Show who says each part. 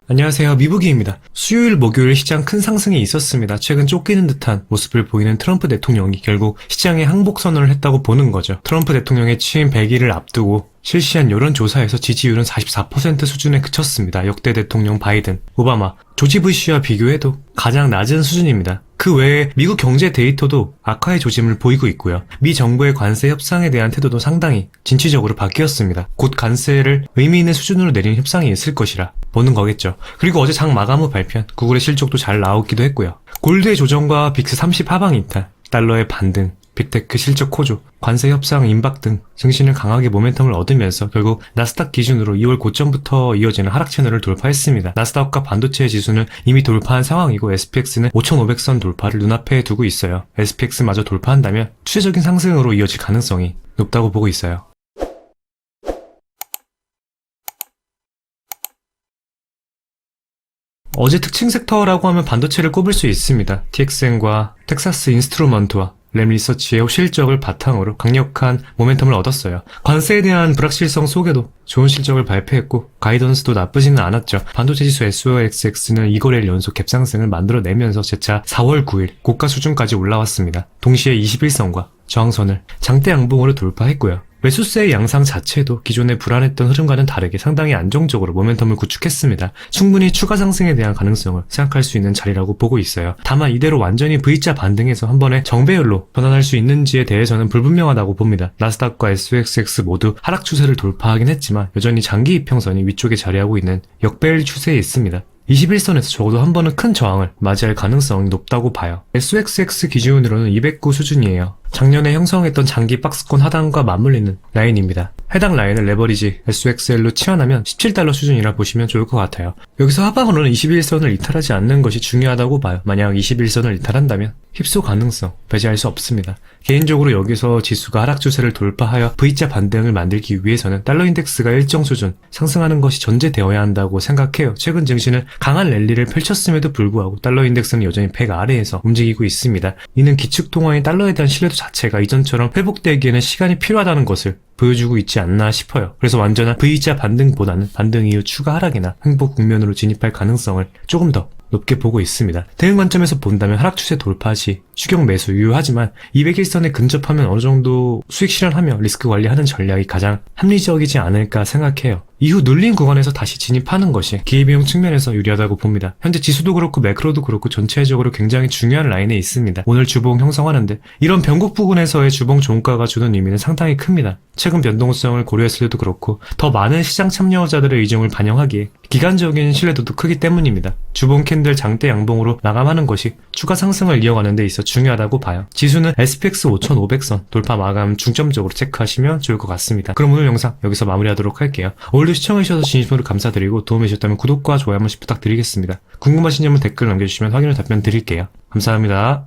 Speaker 1: 안녕하세요. 미부기입니다. 수요일, 목요일 시장 큰 상승이 있었습니다. 최근 쫓기는 듯한 모습을 보이는 트럼프 대통령이 결국 시장에 항복 선언을 했다고 보는 거죠. 트럼프 대통령의 취임 100일을 앞두고 실시한 여론조사에서 지지율은 44% 수준에 그쳤습니다. 역대 대통령 바이든, 오바마, 조지 부시와 비교해도 가장 낮은 수준입니다. 그 외에 미국 경제 데이터도 악화의 조짐을 보이고 있고요. 미 정부의 관세 협상에 대한 태도도 상당히 진취적으로 바뀌었습니다. 곧 관세를 의미 있는 수준으로 내리는 협상이 있을 것이라 보는 거겠죠. 그리고 어제 장 마감 후 발표한 구글의 실적도 잘 나오기도 했고요. 골드의 조정과 빅스 30 하방 이탈, 달러의 반등, 빅테크 실적 호조, 관세 협상 임박 등 증시는 강하게 모멘텀을 얻으면서 결국 나스닥 기준으로 2월 고점부터 이어지는 하락 채널을 돌파했습니다. 나스닥과 반도체 지수는 이미 돌파한 상황이고 SPX는 5,500선 돌파를 눈앞에 두고 있어요. SPX마저 돌파한다면 추세적인 상승으로 이어질 가능성이 높다고 보고 있어요. 어제 특징 섹터라고 하면 반도체를 꼽을 수 있습니다. TXN과 텍사스 인스트루먼트와 램 리서치의 실적을 바탕으로 강력한 모멘텀을 얻었어요. 관세에 대한 불확실성 속에도 좋은 실적을 발표했고 가이던스도 나쁘지는 않았죠. 반도체 지수 SOXX는 2거래일 연속 갭상승을 만들어내면서 재차 4월 9일 고가 수준까지 올라왔습니다. 동시에 21선과 저항선을 장대 양봉으로 돌파했고요. 매수세의 양상 자체도 기존의 불안했던 흐름과는 다르게 상당히 안정적으로 모멘텀을 구축했습니다. 충분히 추가 상승에 대한 가능성을 생각할 수 있는 자리라고 보고 있어요. 다만 이대로 완전히 V자 반등해서 한 번에 정배열로 전환할 수 있는지에 대해서는 불분명하다고 봅니다. 나스닥과 SOXX 모두 하락 추세를 돌파하긴 했지만 여전히 장기 이평선이 위쪽에 자리하고 있는 역배열 추세에 있습니다. 21선에서 적어도 한 번은 큰 저항을 맞이할 가능성이 높다고 봐요. SOXX 기준으로는 209 수준이에요. 작년에 형성했던 장기 박스권 하단과 맞물리는 라인입니다. 해당 라인을 레버리지 SOXL로 치환하면 17달러 수준이라 보시면 좋을 것 같아요. 여기서 하방으로는 21선을 이탈하지 않는 것이 중요하다고 봐요. 만약 21선을 이탈한다면 휩소 가능성 배제할 수 없습니다. 개인적으로 여기서 지수가 하락 추세를 돌파하여 V자 반등을 만들기 위해서는 달러 인덱스가 일정 수준 상승하는 것이 전제되어야 한다고 생각해요. 최근 증시는 강한 랠리를 펼쳤음에도 불구하고 달러 인덱스는 여전히 100 아래에서 움직이고 있습니다. 이는 기축 통화인 달러에 대한 신뢰도 자체가 이전처럼 회복되기에는 시간이 필요하다는 것을 보여주고 있지 않나 싶어요. 그래서 완전한 V자 반등보다는 반등 이후 추가 하락이나 횡보 국면으로 진입할 가능성을 조금 더 높게 보고 있습니다. 대응 관점에서 본다면 하락 추세 돌파 시 추격 매수 유효하지만 201선에 근접하면 어느 정도 수익 실현하며 리스크 관리하는 전략이 가장 합리적이지 않을까 생각해요. 이후 눌린 구간에서 다시 진입하는 것이 기회비용 측면에서 유리하다고 봅니다. 현재 지수도 그렇고 매크로도 그렇고 전체적으로 굉장히 중요한 라인에 있습니다. 오늘 주봉 형성하는데 이런 변곡 부근에서의 주봉 종가가 주는 의미는 상당히 큽니다. 최근 변동성을 고려했을 때도 그렇고 더 많은 시장 참여자들의 의중을 반영하기에 기간적인 신뢰도도 크기 때문입니다. 주봉 캔들 장대 양봉으로 마감하는 것이 추가 상승을 이어가는 데 있어 중요하다고 봐요. 지수는 SPX 5500선 돌파 마감 중점적으로 체크하시면 좋을 것 같습니다. 그럼 오늘 영상 여기서 마무리하도록 할게요. 오늘도 시청해주셔서 진심으로 감사드리고 도움이 되셨다면 구독과 좋아요 한 번씩 부탁드리겠습니다. 궁금하신 점은 댓글 남겨주시면 확인 후 답변 드릴게요. 감사합니다.